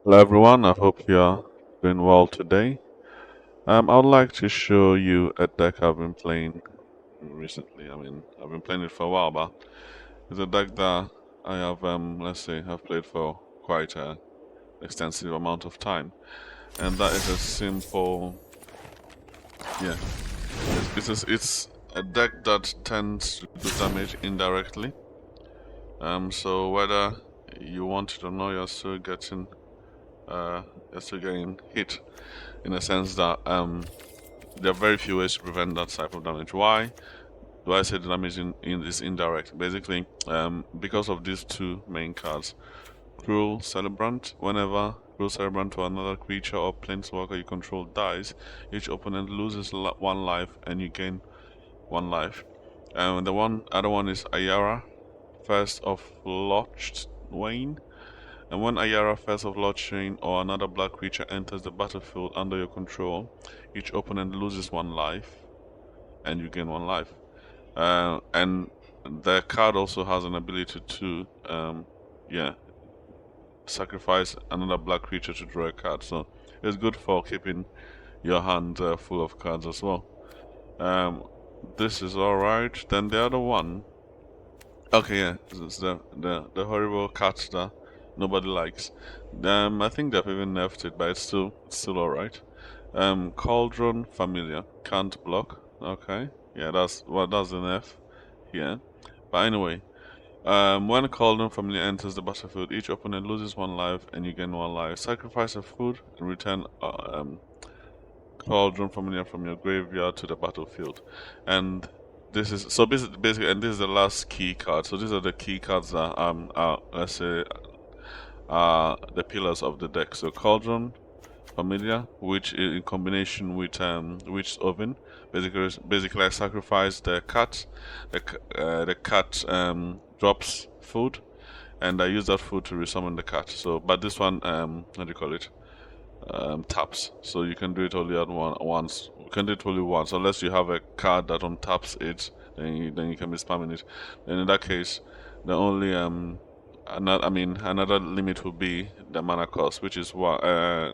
Hello everyone, I hope you're doing well today. I would like to show you a deck I've been playing recently. I've been playing it for a while, but it's a deck that I have, let's say, have played for quite an extensive amount of time. And that is a simple, yeah, it's a deck that tends to do damage indirectly. So whether you want it or not, uh, you're still getting hit in a sense that there are very few ways to prevent that type of damage. Why do I say the damage is indirect? Basically, because of these two main cards, Cruel Celebrant. Whenever Cruel Celebrant or another creature or planeswalker you control dies, each opponent loses one life and you gain one life. And the other one is Ayara, First of Locthwain. And when Ayara, First of Locthwain, or another black creature enters the battlefield under your control, each opponent loses one life and you gain one life. And the card also has an ability to, yeah, sacrifice another black creature to draw a card. So it's good for keeping your hand full of cards as well. Um, this is alright. Then the other one, okay, yeah, it's the horrible cat that nobody likes. I think they've even nerfed it, but it's still alright. Cauldron Familiar can't block. Okay, yeah, that's the nerf here. But anyway, when Cauldron Familiar enters the battlefield, each opponent loses one life and you gain one life. Sacrifice a food and return Cauldron Familiar from your graveyard to the battlefield. And this is so basically, and this is the last key card. So these are the key cards that are, let's say, the pillars of the deck. So Cauldron Familiar, which in combination with Witch's Oven, basically I sacrifice the cat. The cat drops food, and I use that food to resummon the cat. So, but this one, what do you call it? Taps. So you can do it only at once. You can do it only once, unless you have a card that untaps it. Then you can be spamming it. And in that case, the only another limit would be the mana cost, which is one.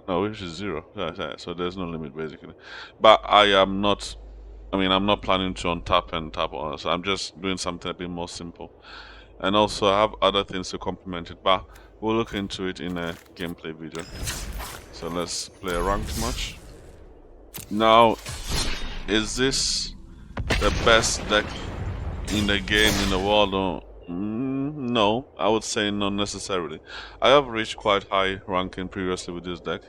No, which is zero. Yeah. So there's no limit basically. But I am not. I'm not planning to untap and tap on. So I'm just doing something a bit more simple. And also, I have other things to complement it, but we'll look into it in a gameplay video. So let's play a ranked match. Now, is this the best deck in the game in the world? Or, no, I would say not necessarily. I have reached quite high ranking previously with this deck,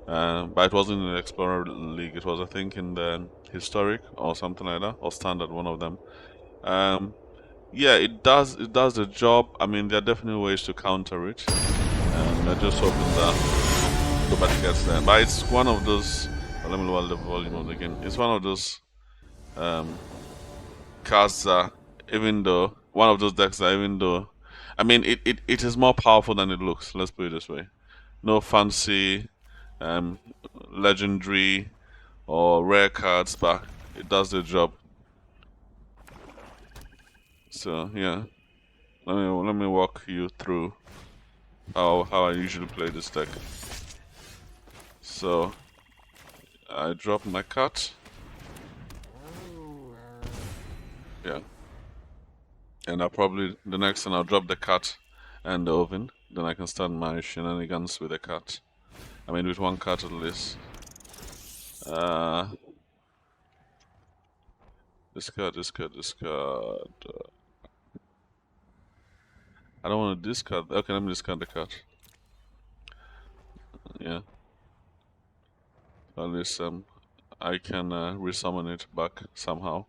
but it wasn't in the Explorer League. It was, I think, in the Historic or something like that, or Standard, one of them. Um, yeah, it does the job. There are definitely ways to counter it, and I just hoping that nobody gets there. But it's one of those. Let me lower the volume of the game. It's one of those um, cards that, even though one of those decks that, even though, it is more powerful than it looks. Let's put it this way. No fancy, um, legendary or rare cards, but it does the job. So yeah, let me walk you through how I usually play this deck. So I drop my cat. Yeah. And the next time I'll drop the cat and the oven. Then I can start my shenanigans with the cat. With one cat at least. Uh, discard. I don't want to discard. Okay, let me discard the cat. Yeah. At least I can resummon it back somehow.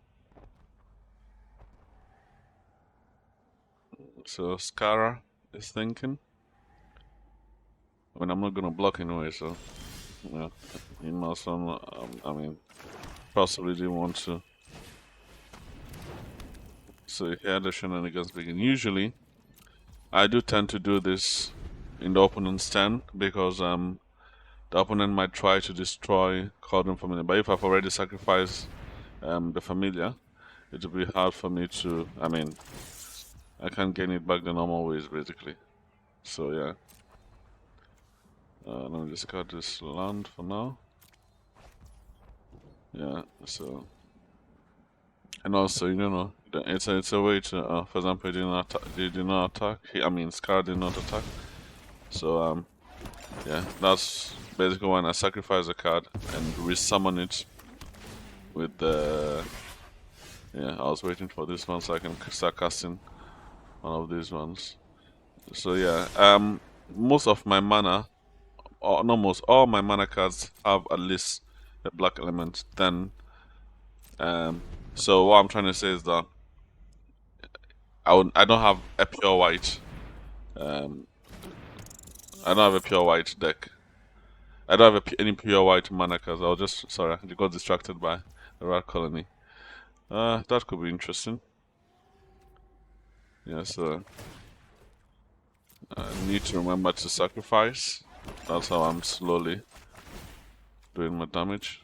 So Skara is thinking. I'm not gonna block anyway, so yeah. He must. Possibly didn't want to. So here the shenanigans begin. Usually, I do tend to do this in the opponent's turn because the opponent might try to destroy Cauldron Familiar. But if I've already sacrificed the Familiar, it will be hard for me to. I can't gain it back the normal ways basically. So yeah. Let me discard this land for now. Yeah, so... And also, it's a way to, for example, they did not attack. I mean, Scar did not attack. So, yeah, that's basically when I sacrifice a card and resummon it with the... Yeah, I was waiting for this one so I can start casting one of these ones. So yeah, most of my mana, or not most, all my mana cards have at least a black element. Then, so what I'm trying to say is that I don't have a pure white. Um, I don't have a pure white deck. I don't have any pure white mana cards. I was just sorry, I got distracted by the rat colony. That could be interesting. Yeah, so I need to remember to sacrifice. That's how I'm slowly doing my damage.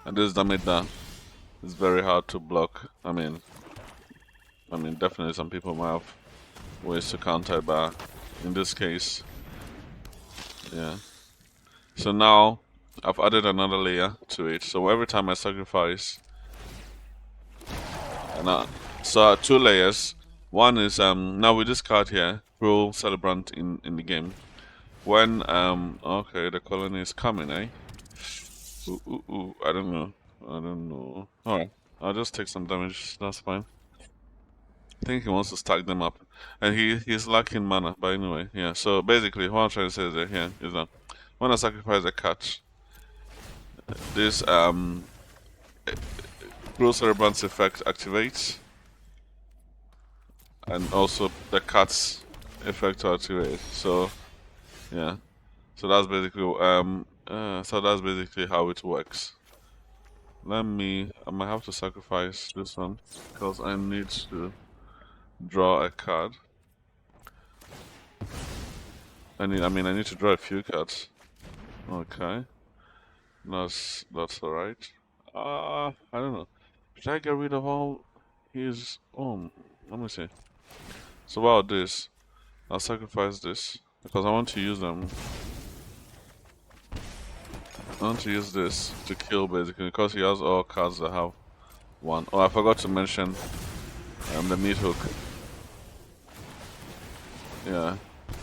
And this damage that is very hard to block. I mean, definitely some people might have ways to counter it, but in this case, yeah. So now I've added another layer to it. So every time I sacrifice, so I have two layers. One is now with this card here, Cruel Celebrant in the game. When okay, the colony is coming, eh? Ooh, I don't know. Alright, I'll just take some damage, that's fine. I think he wants to stack them up. And he's lacking mana, but anyway, yeah. So basically what I'm trying to say is that when I sacrifice a cat, this Cruel Cerebrant's effect activates, and also the cat's effect to activate. So yeah. So that's basically how it works. I might have to sacrifice this one because I need to draw a card. I need to draw a few cards. Okay, that's alright. I don't know. Should I get rid of all his? Oh, let me see. So about this, I'll sacrifice this because I want to use them. I want to use this to kill basically because he has all cards that have one. Oh, I forgot to mention the meat hook. Yeah.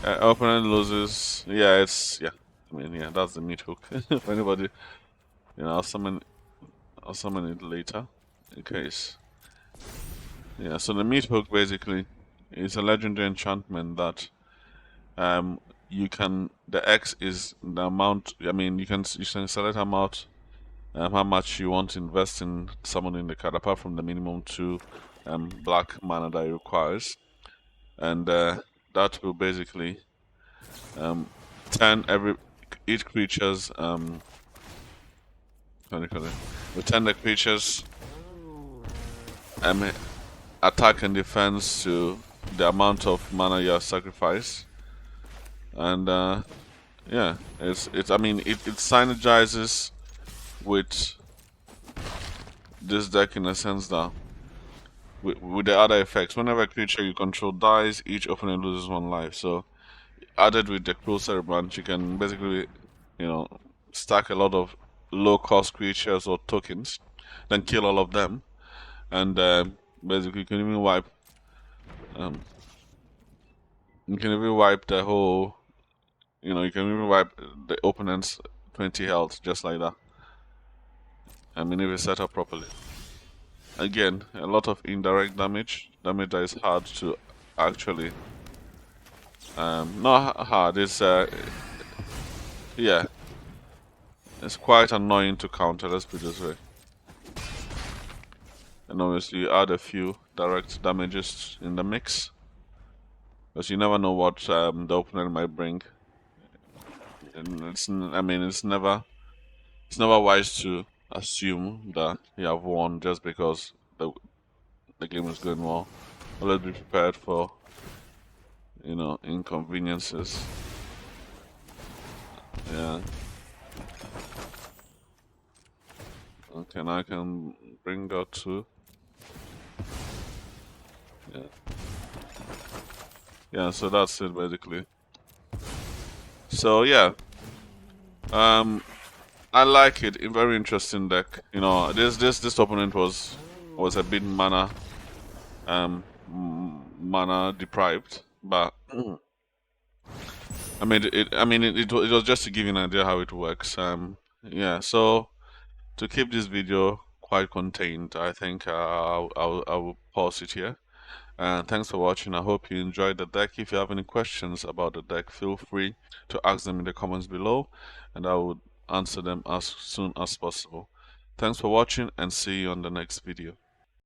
Opponent loses. Yeah, that's the meat hook. For anybody, I'll summon it later in case. Yeah, so the meat hook basically is a legendary enchantment that the X is the amount. You can select amount how much you want to invest in summoning the card apart from the minimum 2 black mana that it requires, and that will basically turn each creature's will turn the creature's attack and defense to the amount of mana you have sacrificed, and yeah, it synergizes with this deck in a sense that with the other effects, whenever a creature you control dies, each opponent loses 1 life. So added with the Cruel Cerebrant, you can basically, stack a lot of low-cost creatures or tokens, then kill all of them, and basically you can even wipe the whole, you can even wipe the opponent's 20 health just like that. If it's set up properly. Again, a lot of indirect damage that is hard to actually not hard, it's yeah, it's quite annoying to counter, let's put it this way. And obviously you add a few direct damages in the mix because you never know what the opponent might bring, and it's never wise to assume that you have won just because the game is going well. Always be prepared for inconveniences. Yeah. Okay, now I can bring that too. Yeah. Yeah, so that's it basically. So yeah, um, I like it. A very interesting deck. You know, this opponent was a bit mana deprived, but I mean it was just to give you an idea how it works. Yeah. So to keep this video quite contained, I think I will pause it here. And thanks for watching. I hope you enjoyed the deck. If you have any questions about the deck, feel free to ask them in the comments below, and I will answer them as soon as possible. Thanks for watching, and see you on the next video.